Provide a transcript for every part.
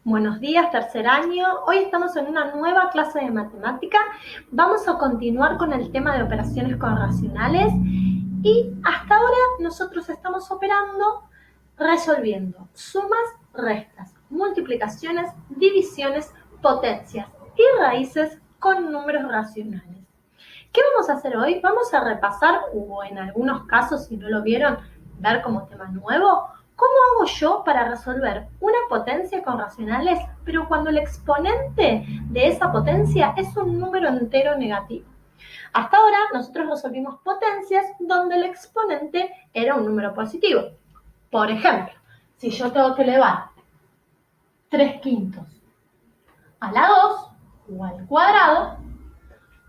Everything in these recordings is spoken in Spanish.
Buenos días, tercer año. Hoy estamos en una nueva clase de matemática. Vamos a continuar con el tema de operaciones correlacionales y hasta ahora nosotros estamos operando resolviendo sumas, restas, multiplicaciones, divisiones, potencias y raíces con números racionales. ¿Qué vamos a hacer hoy? Vamos a repasar, o en algunos casos, si no lo vieron, ver como tema nuevo, ¿cómo hago yo para resolver una potencia con racionales, pero cuando el exponente de esa potencia es un número entero negativo? Hasta ahora nosotros resolvimos potencias donde el exponente era un número positivo. Por ejemplo, si yo tengo que elevar 3 quintos a la 2 o al cuadrado,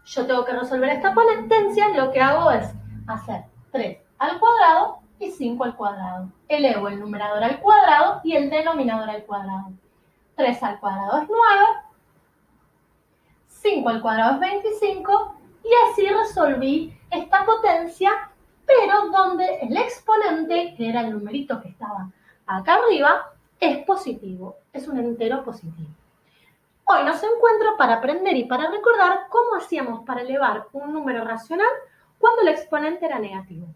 yo tengo que resolver esta potencia, lo que hago es hacer 3 al cuadrado y 5 al cuadrado. Elevo el numerador al cuadrado y el denominador al cuadrado. 3 al cuadrado es 9, 5 al cuadrado es 25 y así resolví esta potencia, pero donde el exponente, que era el numerito que estaba acá arriba, es positivo, es un entero positivo. Hoy nos encuentro para aprender y para recordar cómo hacíamos para elevar un número racional cuando el exponente era negativo.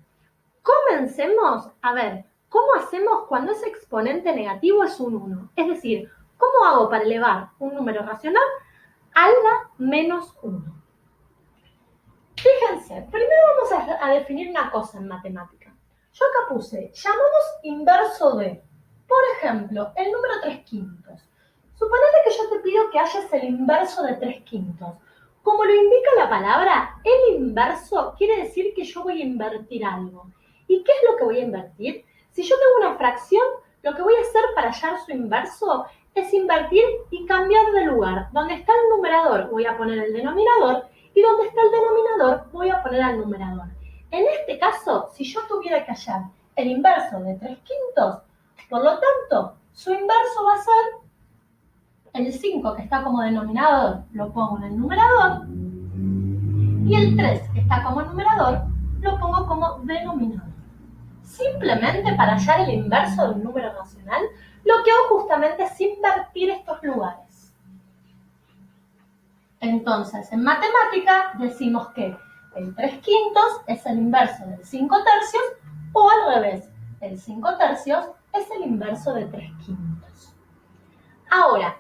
Comencemos a ver cómo hacemos cuando ese exponente negativo es un 1. Es decir, ¿cómo hago para elevar un número racional a la menos 1? Fíjense, primero vamos a definir una cosa en matemática. Yo acá puse, llamamos inverso de, por ejemplo, el número 3 quintos. Suponete que yo te pido que halles el inverso de 3 quintos. Como lo indica la palabra, el inverso quiere decir que yo voy a invertir algo. ¿Y qué es lo que voy a invertir? Si yo tengo una fracción, lo que voy a hacer para hallar su inverso es invertir y cambiar de lugar. Donde está el numerador voy a poner el denominador y donde está el denominador voy a poner al numerador. En este caso, si yo tuviera que hallar el inverso de 3 quintos, por lo tanto, su inverso va a ser el 5 que está como denominador, lo pongo en el numerador, y el 3 que está como numerador, lo pongo como denominador. Simplemente para hallar el inverso de un número racional, lo que hago justamente es invertir estos lugares. Entonces, en matemática decimos que el 3 quintos es el inverso del 5 tercios, o al revés, el 5 tercios es el inverso de 3 quintos. Ahora,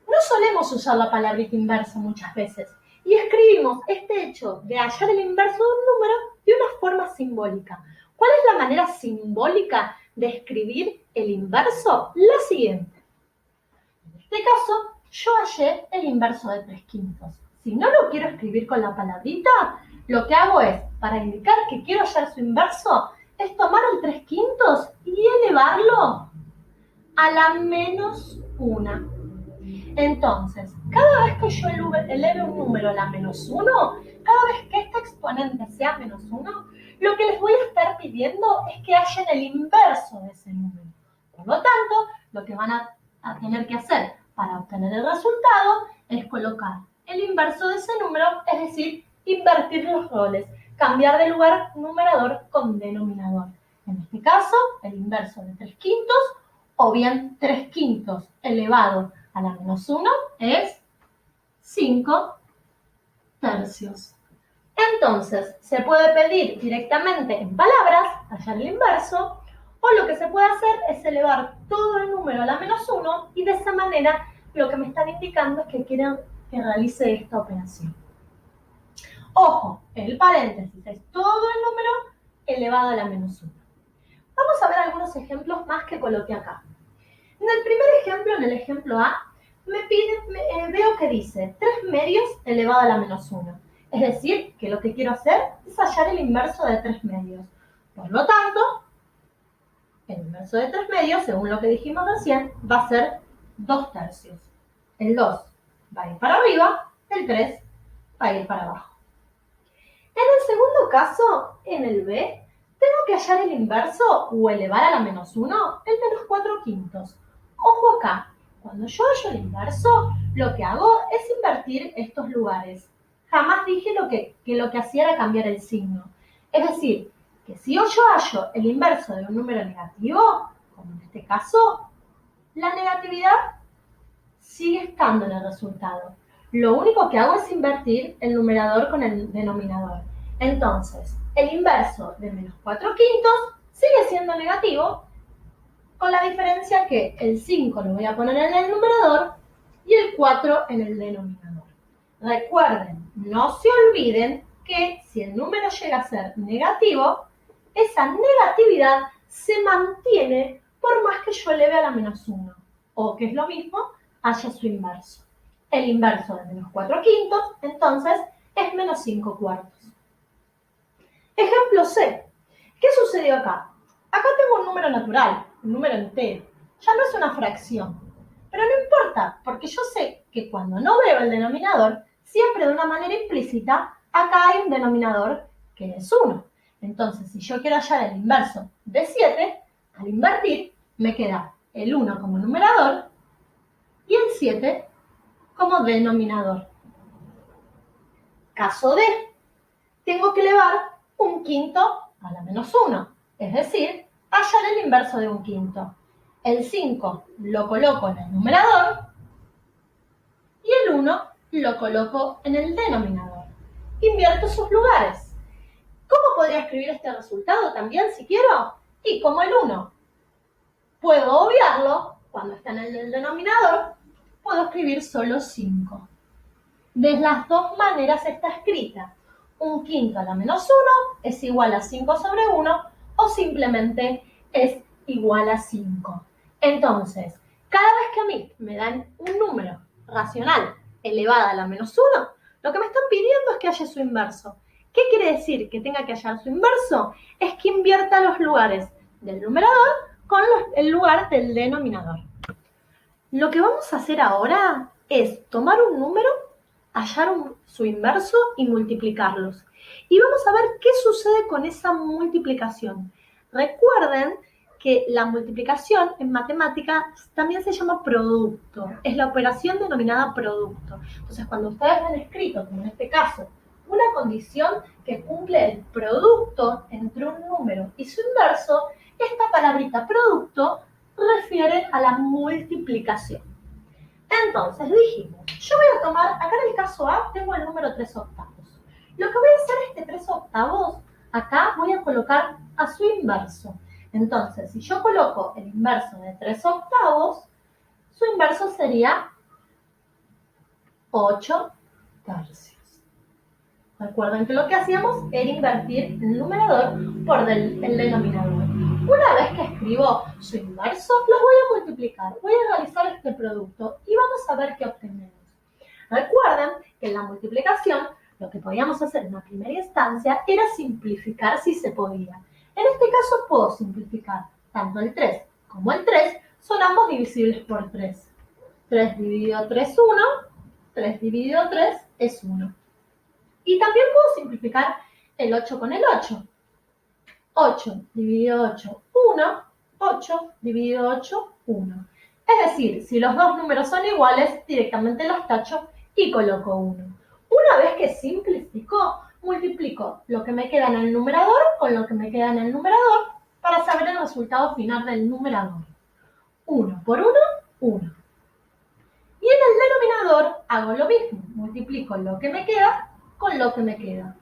no solemos usar la palabrita inverso muchas veces y escribimos este hecho de hallar el inverso de un número de una forma simbólica. ¿Cuál es la manera simbólica de escribir el inverso? La siguiente. En este caso, yo hallé el inverso de 3 quintos. Si no lo quiero escribir con la palabrita, lo que hago es, para indicar que quiero hallar su inverso, es tomar el 3 quintos y elevarlo a la menos 1. Entonces, cada vez que yo eleve un número a la menos 1, cada vez que este exponente sea menos 1, lo que les voy a estar pidiendo es que hallen el inverso de ese número. Por lo tanto, lo que van a tener que hacer para obtener el resultado es colocar el inverso de ese número, es decir, invertir los roles, cambiar de lugar numerador con denominador. En este caso, el inverso de 3 quintos, o bien 3 quintos elevado a la menos 1 es 5 tercios. Entonces, se puede pedir directamente en palabras, hallar el inverso, o lo que se puede hacer es elevar todo el número a la menos 1 y de esa manera lo que me están indicando es que quieren que realice esta operación. Ojo, el paréntesis es todo el número elevado a la menos 1. Vamos a ver algunos ejemplos más que coloqué acá. En el primer ejemplo, en el ejemplo A, veo que dice 3 medios elevado a la menos 1. Es decir, que lo que quiero hacer es hallar el inverso de 3 medios. Por lo tanto, el inverso de 3 medios, según lo que dijimos recién, va a ser 2 tercios. El 2 va a ir para arriba, el 3 va a ir para abajo. En el segundo caso, en el B, tengo que hallar el inverso o elevar a la menos 1, el menos 4 quintos. Ojo acá, cuando yo hallo el inverso, lo que hago es invertir estos lugares. Jamás dije que lo que hacía era cambiar el signo. Es decir, que si yo hallo el inverso de un número negativo, como en este caso, la negatividad sigue estando en el resultado. Lo único que hago es invertir el numerador con el denominador. Entonces, el inverso de menos 4 quintos sigue siendo negativo, con la diferencia que el 5 lo voy a poner en el numerador y el 4 en el denominador. Recuerden, no se olviden que si el número llega a ser negativo, esa negatividad se mantiene por más que yo eleve a la menos 1, o que es lo mismo, haya su inverso. El inverso de menos 4 quintos, entonces, es menos 5 cuartos. Ejemplo C. ¿Qué sucedió acá? Acá tengo un número natural, un número entero. Ya no es una fracción. Pero no importa, porque yo sé que cuando no veo el denominador, siempre de una manera implícita, acá hay un denominador que es 1. Entonces, si yo quiero hallar el inverso de 7, al invertir, me queda el 1 como numerador y el 7 como denominador. Caso D. Tengo que elevar un quinto a la menos 1, es decir, hallar el inverso de un quinto. El 5 lo coloco en el numerador y el 1 lo coloco en el denominador. Invierto sus lugares. ¿Cómo podría escribir este resultado también si quiero? Y como el 1 puedo obviarlo, cuando está en el denominador, puedo escribir solo 5. De las dos maneras está escrita. Un quinto a la menos 1 es igual a 5 sobre 1 o simplemente es igual a 5. Entonces, cada vez que a mí me dan un número racional elevado a la menos 1, lo que me están pidiendo es que halle su inverso. ¿Qué quiere decir que tenga que hallar su inverso? Es que invierta los lugares del numerador con el lugar del denominador. Lo que vamos a hacer ahora es tomar un número, hallar su inverso y multiplicarlos. Y vamos a ver qué sucede con esa multiplicación. Recuerden que la multiplicación en matemática también se llama producto. Es la operación denominada producto. Entonces, cuando ustedes ven escrito, como en este caso, una condición que cumple el producto entre un número y su inverso, esta palabrita producto refiere a la multiplicación. Entonces dijimos, yo voy a tomar, acá en el caso A tengo el número 3 octavos. Lo que voy a hacer es que 3 octavos, acá voy a colocar a su inverso. Entonces, si yo coloco el inverso de 3 octavos, su inverso sería 8 tercios. Recuerden que lo que hacíamos era invertir el numerador por el denominador. Una vez que escribo su inverso, los voy a multiplicar. Voy a realizar este producto y vamos a ver qué obtenemos. Recuerden que en la multiplicación, lo que podíamos hacer en la primera instancia era simplificar si se podía. En este caso puedo simplificar. Tanto el 3 como el 3 son ambos divisibles por 3. 3 dividido 3, 1. 3 dividido 3 es 1. Y también puedo simplificar el 8 con el 8. 8 dividido 8, 1. 8 dividido 8, 1. Es decir, si los dos números son iguales, directamente los tacho y coloco 1. Una vez que simplifico, multiplico lo que me queda en el numerador con lo que me queda en el numerador para saber el resultado final del numerador. 1 por 1, 1. Y en el denominador hago lo mismo. Multiplico lo que me queda con lo que me queda.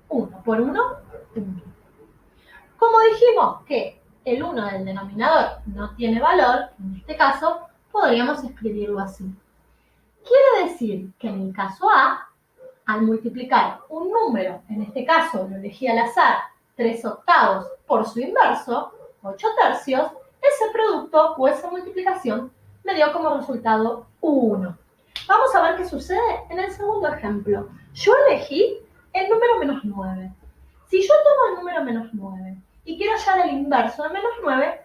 1 por 1, 1. Como dijimos que el 1 del denominador no tiene valor, en este caso, podríamos escribirlo así. Quiere decir que en el caso A, al multiplicar un número, en este caso lo elegí al azar, 3 octavos por su inverso, 8 tercios, ese producto o esa multiplicación me dio como resultado 1. Vamos a ver qué sucede en el segundo ejemplo. Yo elegí el número menos 9. Si yo tomo el número menos 9 y quiero hallar el inverso de menos 9,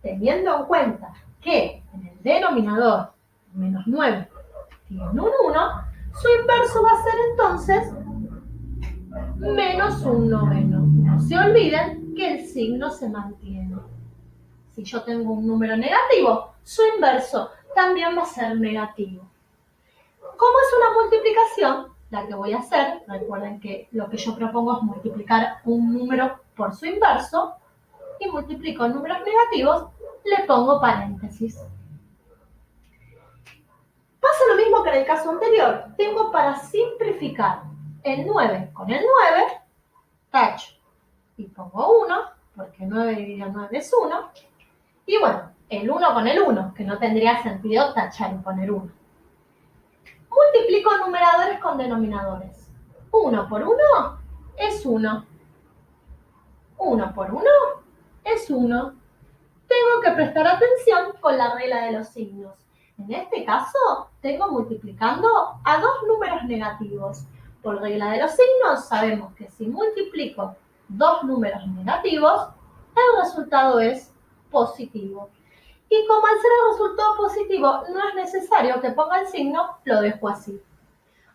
teniendo en cuenta que en el denominador menos 9 tiene un 1, su inverso va a ser entonces menos un noveno. No se olviden que el signo se mantiene. Si yo tengo un número negativo, su inverso también va a ser negativo. Como es una multiplicación, la que voy a hacer, recuerden que lo que yo propongo es multiplicar un número por su inverso, y multiplico números negativos, le pongo paréntesis. el caso anterior, tengo para simplificar el 9 con el 9, tacho y pongo 1, porque 9 dividido 9 es 1. Y bueno, el 1 con el 1, que no tendría sentido tachar y poner 1. Multiplico numeradores con denominadores. 1 por 1 es 1. 1 por 1 es 1. Tengo que prestar atención con la regla de los signos. En este caso, tengo multiplicando a dos números negativos. Por regla de los signos, sabemos que si multiplico dos números negativos, el resultado es positivo. Y como al ser el resultado positivo no es necesario que ponga el signo, lo dejo así.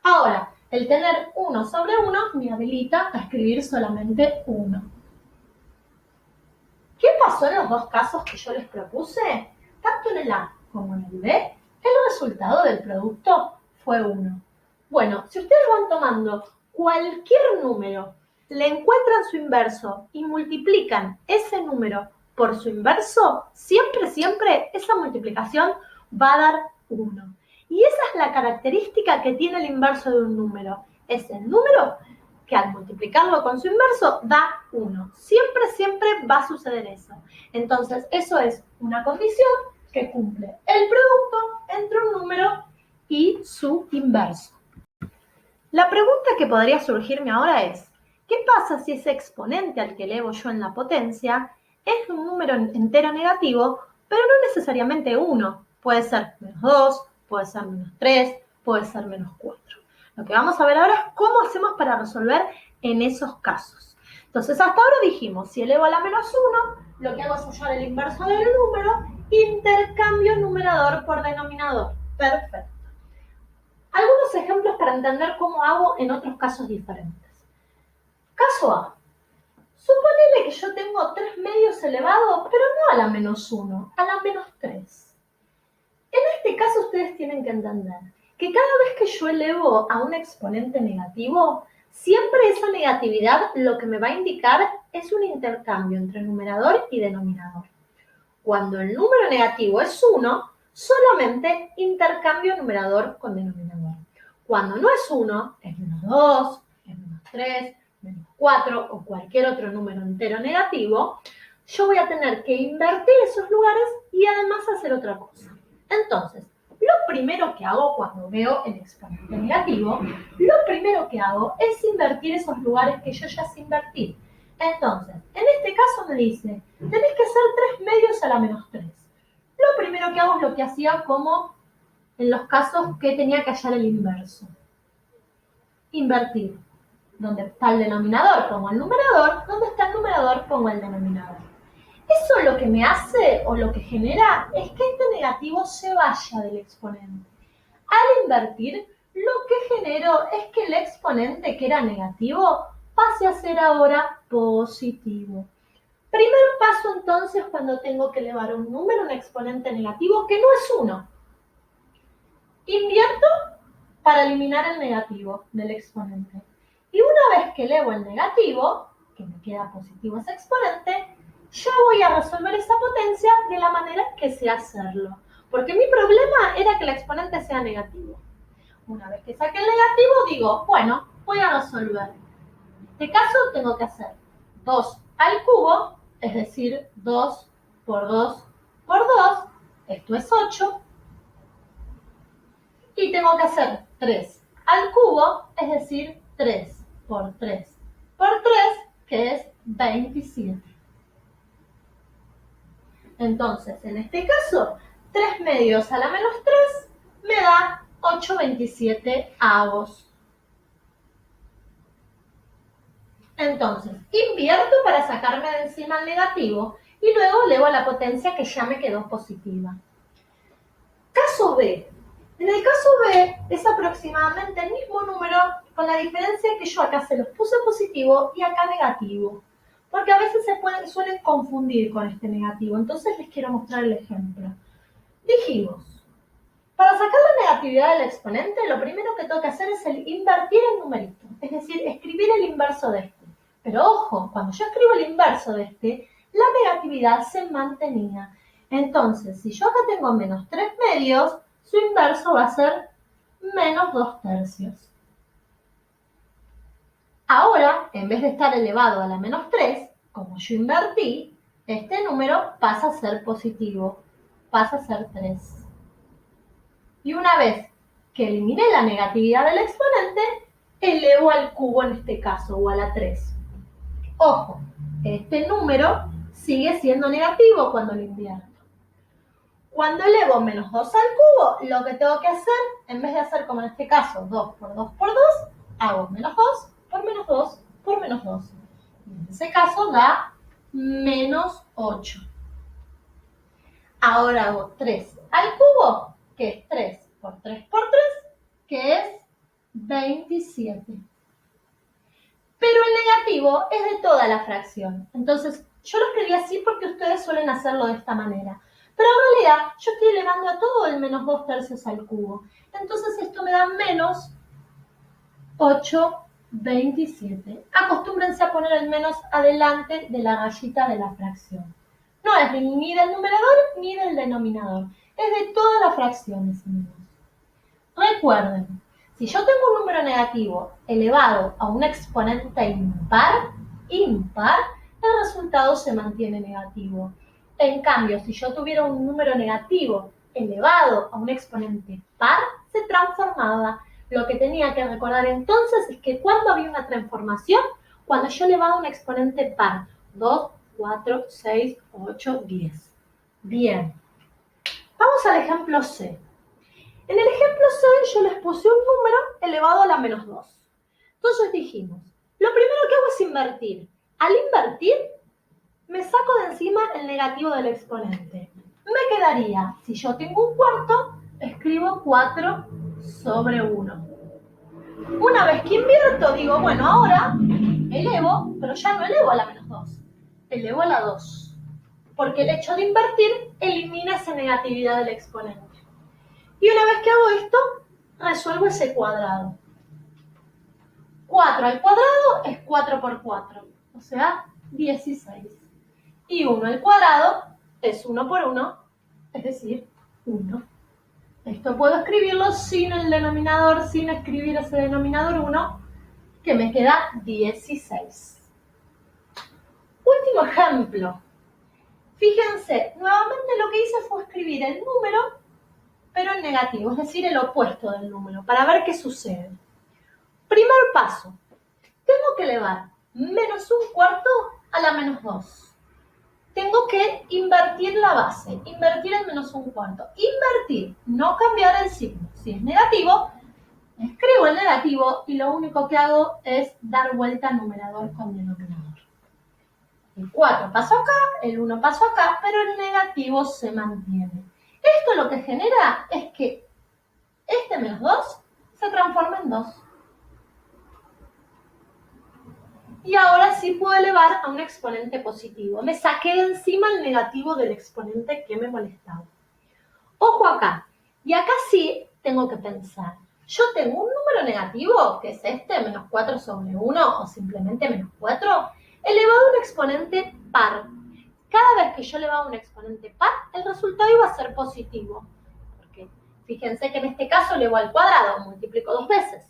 Ahora, el tener 1 sobre 1 me habilita a escribir solamente 1. ¿Qué pasó en los dos casos que yo les propuse? Tanto en el A como en el B, el resultado del producto fue 1. Bueno, si ustedes van tomando cualquier número, le encuentran su inverso y multiplican ese número por su inverso, siempre esa multiplicación va a dar 1. Y esa es la característica que tiene el inverso de un número. Es el número que al multiplicarlo con su inverso da 1. Siempre va a suceder eso. Entonces, eso es una condición que cumple el producto entre un número y su inverso. La pregunta que podría surgirme ahora es, ¿qué pasa si ese exponente al que elevo yo en la potencia es un número entero negativo, pero no necesariamente 1? Puede ser menos 2, puede ser menos 3, puede ser menos 4. Lo que vamos a ver ahora es cómo hacemos para resolver en esos casos. Entonces, hasta ahora dijimos, si elevo a la menos 1, lo que hago es hallar el inverso del número, intercambio numerador por denominador. Perfecto. Algunos ejemplos para entender cómo hago en otros casos diferentes. Caso A. Suponele que yo tengo 3 medios elevados, pero no a la menos 1, a la menos 3. En este caso ustedes tienen que entender que cada vez que yo elevo a un exponente negativo, siempre esa negatividad lo que me va a indicar es un intercambio entre numerador y denominador. Cuando el número negativo es 1, solamente intercambio numerador con denominador. Cuando no es 1, es menos 2, es menos 3, menos 4 o cualquier otro número entero negativo, yo voy a tener que invertir esos lugares y además hacer otra cosa. Entonces, lo primero que hago cuando veo el exponente negativo, lo primero que hago es invertir esos lugares que yo ya sé invertir. Entonces, en este caso me dice, tenés que hacer 3 medios a la menos 3. Lo primero que hago es lo que hacía como en los casos que tenía que hallar el inverso. Invertir. Donde está el denominador pongo el numerador, donde está el numerador pongo el denominador. Eso lo que me hace o lo que genera es que este negativo se vaya del exponente. Al invertir, lo que genero es que el exponente que era negativo pase a ser ahora positivo. Primer paso entonces cuando tengo que elevar un número, un exponente negativo que no es 1. Invierto para eliminar el negativo del exponente. Y una vez que elevo el negativo, que me queda positivo ese exponente, ya voy a resolver esa potencia de la manera que sé hacerlo. Porque mi problema era que el exponente sea negativo. Una vez que saque el negativo, digo, bueno, voy a resolver. En este caso tengo que hacer 2 al cubo, es decir, 2 por 2 por 2, esto es 8. Y tengo que hacer 3 al cubo, es decir, 3 por 3 por 3, que es 27. Entonces, en este caso, 3 medios a la menos 3 me da 8/27. Entonces, invierto para sacarme de encima el negativo y luego elevo a la potencia que ya me quedó positiva. Caso B. En el caso B es aproximadamente el mismo número, con la diferencia que yo acá se los puse positivo y acá negativo. Porque a veces suelen confundir con este negativo, entonces les quiero mostrar el ejemplo. Dijimos, para sacar la negatividad del exponente, lo primero que tengo que hacer es invertir el numerito, es decir, escribir el inverso de este. Pero ojo, cuando yo escribo el inverso de este, la negatividad se mantenía. Entonces, si yo acá tengo menos 3 medios, su inverso va a ser menos 2 tercios. Ahora, en vez de estar elevado a la menos 3, como yo invertí, este número pasa a ser positivo, pasa a ser 3. Y una vez que eliminé la negatividad del exponente, elevo al cubo en este caso, o a la 3. Ojo, este número sigue siendo negativo cuando lo invierto. Cuando elevo menos 2 al cubo, lo que tengo que hacer, en vez de hacer como en este caso 2 por 2 por 2, hago menos 2 por menos 2 por menos 2. Y en ese caso da menos 8. Ahora hago 3 al cubo, que es 3 por 3 por 3, que es 27. Pero el negativo es de toda la fracción. Entonces, yo lo escribí así porque ustedes suelen hacerlo de esta manera. Pero en realidad, yo estoy elevando a todo el menos 2 tercios al cubo. Entonces, esto me da menos 8/27. Acostúmbrense a poner el menos adelante de la rayita de la fracción. No es ni del numerador ni del denominador. Es de todas las fracciones, amigos. Recuerden, si yo tengo un número negativo elevado a un exponente impar, el resultado se mantiene negativo. En cambio, si yo tuviera un número negativo elevado a un exponente par, se transformaba. Lo que tenía que recordar entonces es que cuando había una transformación, cuando yo elevaba un exponente par, 2, 4, 6, 8, 10. Bien, vamos al ejemplo C. En el ejemplo C yo les puse un número elevado a la menos 2. Entonces dijimos, lo primero que hago es invertir. Al invertir, me saco de encima el negativo del exponente. Me quedaría, si yo tengo un cuarto, escribo 4 sobre 1. Una vez que invierto, digo, bueno, ahora elevo, pero ya no elevo a la menos 2, elevo a la 2. Porque el hecho de invertir elimina esa negatividad del exponente. Y una vez que hago esto, resuelvo ese cuadrado. 4 al cuadrado es 4 por 4, o sea, 16. Y 1 al cuadrado es 1 por 1, es decir, 1. Esto puedo escribirlo sin el denominador, sin escribir ese denominador 1, que me queda 16. Último ejemplo. Fíjense, nuevamente lo que hice fue escribir el número, pero en negativo, es decir, el opuesto del número, para ver qué sucede. Primer paso, tengo que elevar menos un cuarto a la menos 2. Tengo que invertir la base, invertir el menos un cuarto. Invertir, no cambiar el signo. Si es negativo, escribo el negativo y lo único que hago es dar vuelta numerador con denominador. El 4 pasó acá, el 1 pasó acá, pero el negativo se mantiene. Esto lo que genera es que este menos 2 se transforma en 2. Y ahora sí puedo elevar a un exponente positivo. Me saqué de encima el negativo del exponente que me molestaba. Ojo acá. Y acá sí tengo que pensar. Yo tengo un número negativo, que es este, menos 4 sobre 1, o simplemente menos 4, elevado a un exponente par. Cada vez que yo elevaba un exponente par, el resultado iba a ser positivo. Porque fíjense que en este caso elevo al cuadrado, multiplico 2 veces.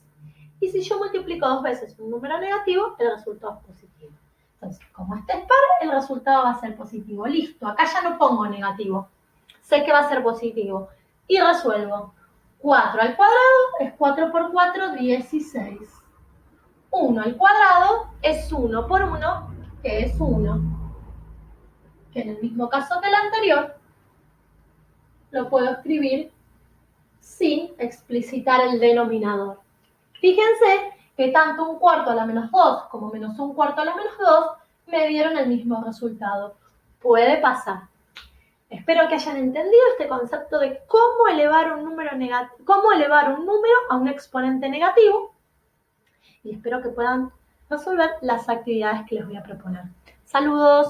Y si yo multiplico 2 veces un número negativo, el resultado es positivo. Entonces, como este es par, el resultado va a ser positivo. Listo, acá ya no pongo negativo. Sé que va a ser positivo. Y resuelvo. 4 al cuadrado es 4 por 4, 16. 1 al cuadrado es 1 por 1, que es 1. Que en el mismo caso que el anterior, lo puedo escribir sin explicitar el denominador. Fíjense que tanto un cuarto a la menos 2 como menos un cuarto a la menos 2 me dieron el mismo resultado. Puede pasar. Espero que hayan entendido este concepto de cómo elevar un número a un exponente negativo y espero que puedan resolver las actividades que les voy a proponer. Saludos.